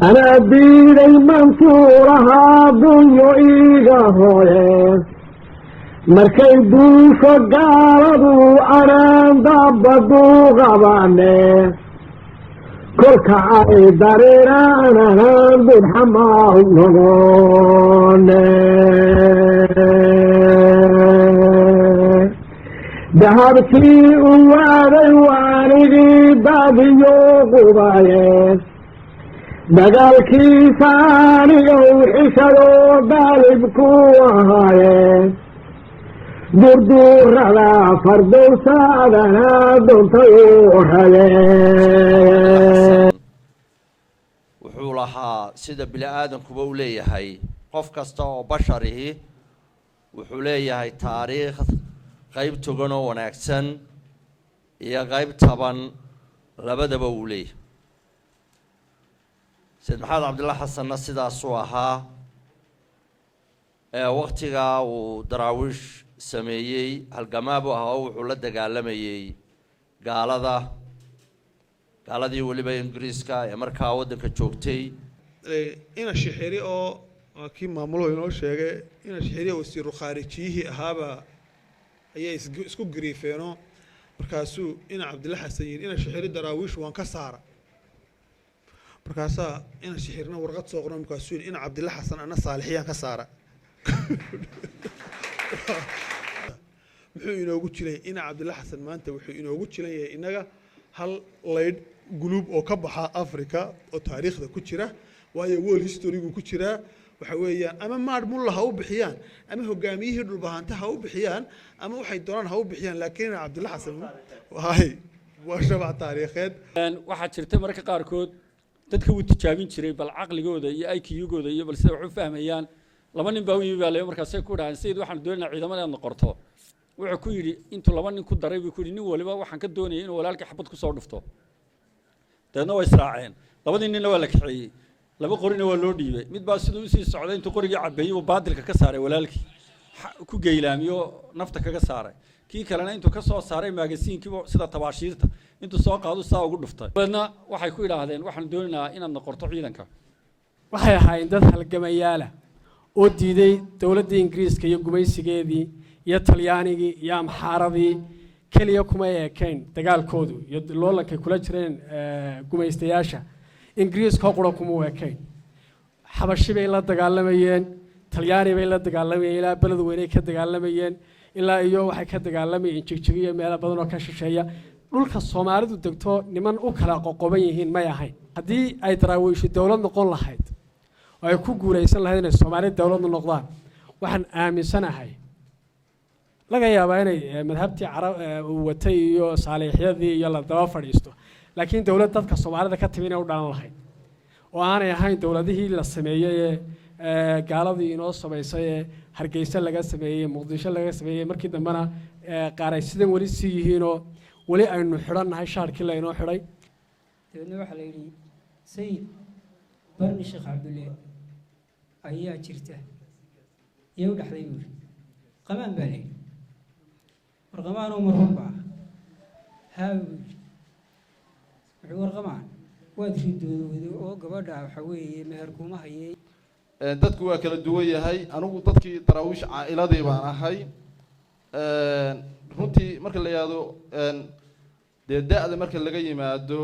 أنا بيدي منصورها دنيا إيجا هوي مركي دوش قالوا أنا ضبطو غباني كل كعاي دارينا أنا بالحماه نغوني ذهبتي وعلي وعلي بابي يوغبايا دقالكي ثاني وحشرو بالبكو وهايا دردور على فردو سادنا دونتو هايا wuxuu lahaa sida bini aadankuba u leeyahay qof kasta oo basharihi wuxuu leeyahay taariikh qayb togan oo wanaagsan iyo qayb taban labadaba uu leeyahay Said Maxamed Cabdulla Xasanna sidaas uu ahaa waqtiga uu daraawish sameeyay halgamaab ahaa wuxuu la dagaalamayay gaaladii waliba Ingiriiska ee markaa wadanka joogtay ina shixiri oo kii maamulo inoo sheegay ina shixiri wasiir khaarijiyihi ahaaba ayay isku gariifeeno markaasuu ina Cabdulla Xasan yiri ina shixiri daraawish waan ka saara markaasa ina shixirna warqad soo qoran markaasuu ina Cabdulla Xasan ana saalixiyaan ka saara wuxuu inoogu jiray ina Cabdulla Xasan maanta wuxuu inoogu jiray inaga hal leyd group oo ka baxa Afrika oo taariikhda ku jira waayo world history ku jira waxa weeyaan ama maadmulla ha u bixiyaan ama hogaamiyihii dhulbaahanta ha u bixiyaan ama waxay doonaan ha u bixiyaan laakiin Cabdulla Xasan waa shabac taariikheed waxa jirtay marka qaarkood dadka uu tijaabin jiray bal aqligooda iyo IQ-gooda iyo bal sida wax u fahmayaan laba nin baa u yimid markaas ay ku dhahan sayid waxaan doonaynaa ciidamada aad qorto wuxuu ku yiri intuu laba nin ku daray buu ku yiri nin waliba waxaan ka doonayay inuu walaalkii xabad ku soo dhufto dadna way israaceen labadii ninna waa la kaxeeyay laba qorina waa loo dhiibay mid baa sidoo sii socday intuu qorigii cabeeyay uu baadilka ka saaray walaalkii ku geylaamiyo nafta kaga saaray kii kalena intuu ka soo saaray magasiinkii sida tabaashiirta intuu soo qaado saa ugu dhuftay dadna waxay ku ilaahdeen waxaan doonaynaa inaad qorto ciidanka waxay ahaayeen dad halgamayaala oo diiday dawladda Ingiriiska iyo gumaysigeedii iyo Talyaanigii iyo Amxaaradii kaliya kuma eekayn dagaalkoodu iyo loolanka kula jireen gumaystayaasha Ingiriiska qura kuma eekayn xabashi bay la dagaalamayeen Talyaani bay la dagaalamayeen ilaa balad weyn ka dagaalamayeen ilaa iyo waxay ka dagaalamayeen jigjigiyo meelo badan oo ka shisheeya dhulka Soomaalidu degto niman u kala qoqoban yihiin ma yahay hadii ay daraawiish dawlad noqon lahayd ay ku guuleysan lahayd in Soomaaliya dawlad noqdaan waxaan aaminsanahay laga yaabaa inay madhabtii carab watay iyo saalixyadii iyo la daba fadhiisto laakiin dawlad dadka Soomaalida ka timina u dhalan lahayd oo aanay ahayn dawladihii la sameeyay gaaladii inoo sameysay Hargeysa laga sameeyay Muqdisho laga sameeyay markii dambana qaaray sidan wali si yihiinoo wali aynu xiranahay shaarkii la inoo xiray dadna waxa la yiri sayid barni Sheekh Cabdulle ayaa jirta iyo dhaxday buu qamaan baa warqamaan oo marhuba warqamaan waad ridoodo oo gabadha waxa weeye meher kuma hayay dadku waa kala duwan yahay anigu dadkii daraawish caa'iladii baan ahay runtii marka la yaado da'da marka laga yimaado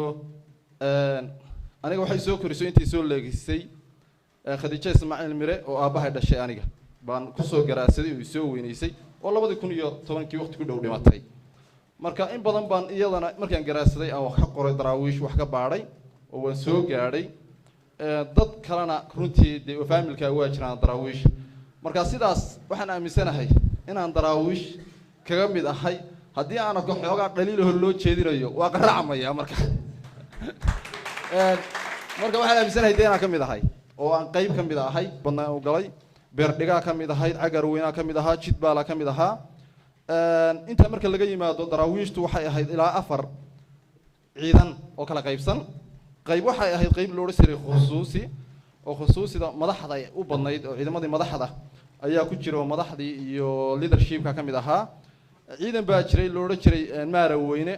aniga waxay soo korisay intii soo leegisay Khadiija Ismaaciil Mire oo aabahay dhashay aniga baan ku soo garaasaday oo soo weynaysay oo 2010kii waqti ku dhow dhimatay marka in badan baan iyadana markaan garaasaday aan wax ka qoray daraawish wax ka baaray oo waan soo gaadhay dad kalena runtii familka waa jiraan daraawish marka sidaas waxaan aaminsanahay inaan daraawish kaga mid ahay haddii aan ka xoogaa dhaliil loo jeedinayo waa qaraacmaya marka waxaan aaminsanahay inaan ka mid ahay oo aan qayb ka mid ahay badnaan u galay beer dhigaa ka mid ahay cagar weynaa ka mid ahaa jidbaala ka mid ahaa inta marka laga yimaado daraawiishtu waxay ahayd ilaa 4 ciidan oo kala qaybsan qayb waxay ahayd qayb loo dhisay khusuusi oo khusuusida madaxda u badnayd oo ciidamadii madaxda ayaa ku jira madaxdii iyo leadership ka mid ahaa ciidan baa jiray loo jiray maara weyne